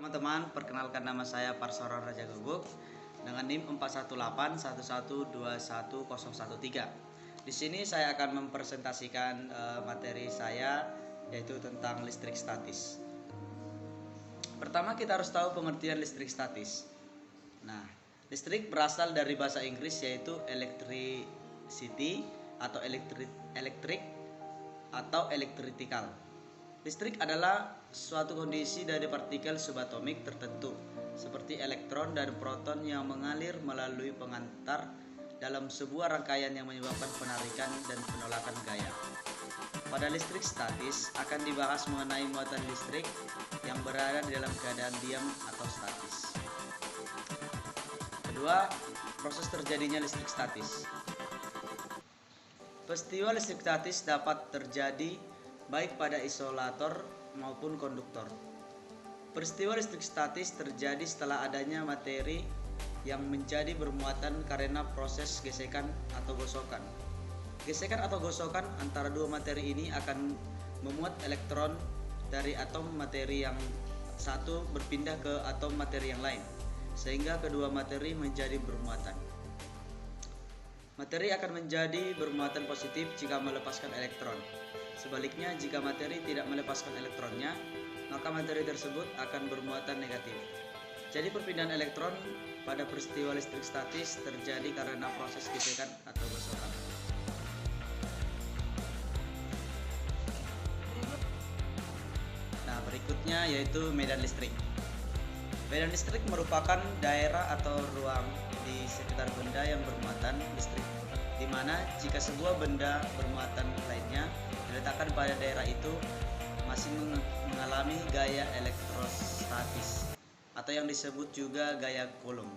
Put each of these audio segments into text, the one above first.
Teman-teman, perkenalkan nama saya Parsaron Raja Guguk dengan NIM 41811121013. Di sini saya akan mempresentasikan materi saya, yaitu tentang listrik statis. Pertama, kita harus tahu pengertian listrik statis. Nah, listrik berasal dari bahasa Inggris yaitu electricity atau elektrik atau electrical. Listrik adalah suatu kondisi dari partikel subatomik tertentu seperti elektron dan proton yang mengalir melalui pengantar dalam sebuah rangkaian yang menyebabkan penarikan dan penolakan gaya. Pada listrik statis akan dibahas mengenai muatan listrik yang berada di dalam keadaan diam atau statis. Kedua, proses terjadinya listrik statis. Peristiwa listrik statis dapat terjadi baik pada isolator maupun konduktor. Peristiwa listrik statis terjadi setelah adanya materi yang menjadi bermuatan karena proses gesekan atau gosokan. Gesekan atau gosokan antara dua materi ini akan memuat elektron dari atom materi yang satu berpindah ke atom materi yang lain, sehingga kedua materi menjadi bermuatan. Materi akan menjadi bermuatan positif jika melepaskan elektron. Sebaliknya, jika materi tidak melepaskan elektronnya, maka materi tersebut akan bermuatan negatif. Jadi perpindahan elektron pada peristiwa listrik statis terjadi karena proses gesekan atau gosokan. Nah, berikutnya yaitu medan listrik. Medan listrik merupakan daerah atau ruang di sekitar benda yang bermuatan listrik, di mana jika sebuah benda bermuatan lainnya diletakkan pada daerah itu masih mengalami gaya elektrostatis atau yang disebut juga gaya Coulomb.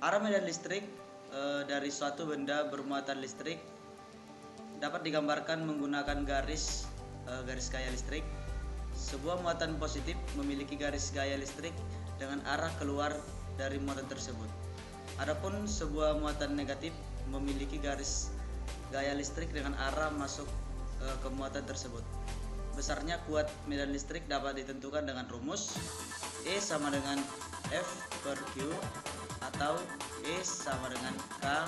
Arah medan listrik dari suatu benda bermuatan listrik dapat digambarkan menggunakan garis gaya listrik. Sebuah muatan positif memiliki garis gaya listrik dengan arah keluar dari muatan tersebut. Adapun sebuah muatan negatif memiliki garis gaya listrik dengan arah masuk ke muatan tersebut. Besarnya kuat medan listrik dapat ditentukan dengan rumus E sama dengan F per Q atau E sama dengan K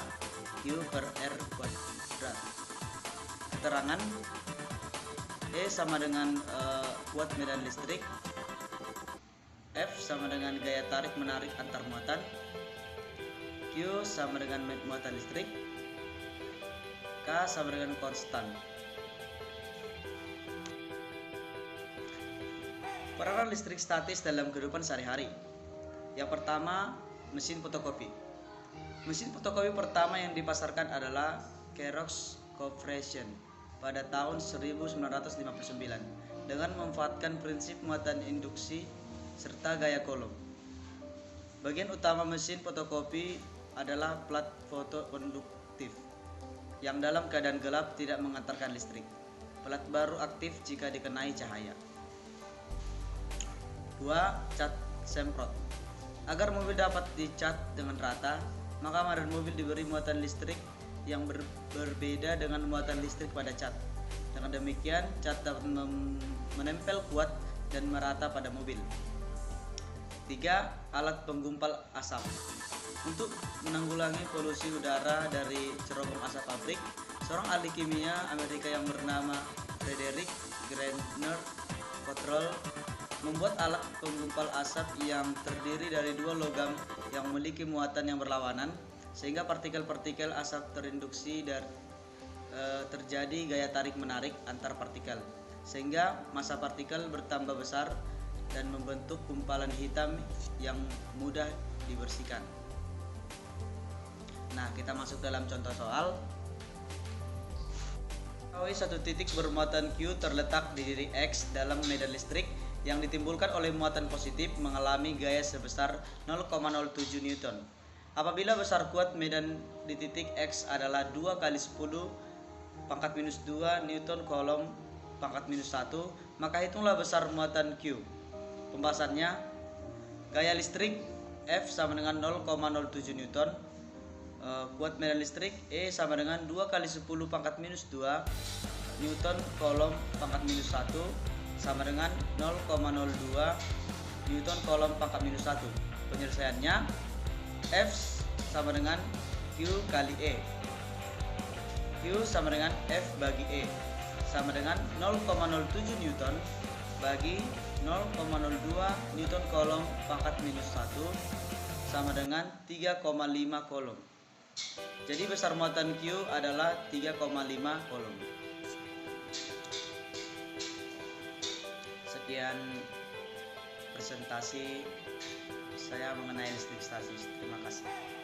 Q per R kuadrat. Keterangan E sama dengan kuat medan listrik, F sama dengan gaya tarik menarik antar muatan, Q sama dengan muatan listrik, K sama dengan konstan. Peranan listrik statis dalam kehidupan sehari-hari. Yang pertama, mesin fotokopi. Mesin fotokopi pertama yang dipasarkan adalah Xerox Corporation pada tahun 1959 dengan memanfaatkan prinsip muatan induksi serta gaya Coulomb. Bagian utama mesin fotokopi adalah plat foto konduktif yang dalam keadaan gelap tidak mengantarkan listrik. Plat baru aktif jika dikenai cahaya. 2. Cat semprot. Agar mobil dapat dicat dengan rata, maka medan mobil diberi muatan listrik yang berbeda dengan muatan listrik pada cat. Dengan demikian, cat dapat menempel kuat dan merata pada mobil. 3. Alat penggumpal asap. Untuk menanggulangi polusi udara dari cerobong asap pabrik, seorang ahli kimia Amerika yang bernama Frederick Greiner Cottrell membuat alat penggumpal asap yang terdiri dari dua logam yang memiliki muatan yang berlawanan, sehingga partikel-partikel asap terinduksi dan terjadi gaya tarik-menarik antar partikel, sehingga massa partikel bertambah besar dan membentuk gumpalan hitam yang mudah dibersihkan. Nah, kita masuk dalam contoh soal. Satu titik bermuatan Q terletak di diri X dalam medan listrik yang ditimbulkan oleh muatan positif mengalami gaya sebesar 0,07 Newton. Apabila besar kuat medan di titik X adalah 2 kali 10 pangkat minus 2 Newton Coulomb pangkat minus 1, maka hitunglah besar muatan Q. Pembahasannya, gaya listrik F sama dengan 0,07 Newton, kuat medan listrik E sama dengan 2 kali 10 pangkat minus 2 Newton Coulomb pangkat minus 1 sama dengan 0,02 Newton kolom pangkat minus 1. Penyelesaiannya F sama dengan Q kali E. Q sama dengan F bagi E sama dengan 0,07 Newton bagi 0,02 Newton kolom pangkat minus 1 sama dengan 3,5 kolom. Jadi besar muatan Q adalah 3,5 kolom. Sekian presentasi saya mengenai listrik statis. Terima kasih.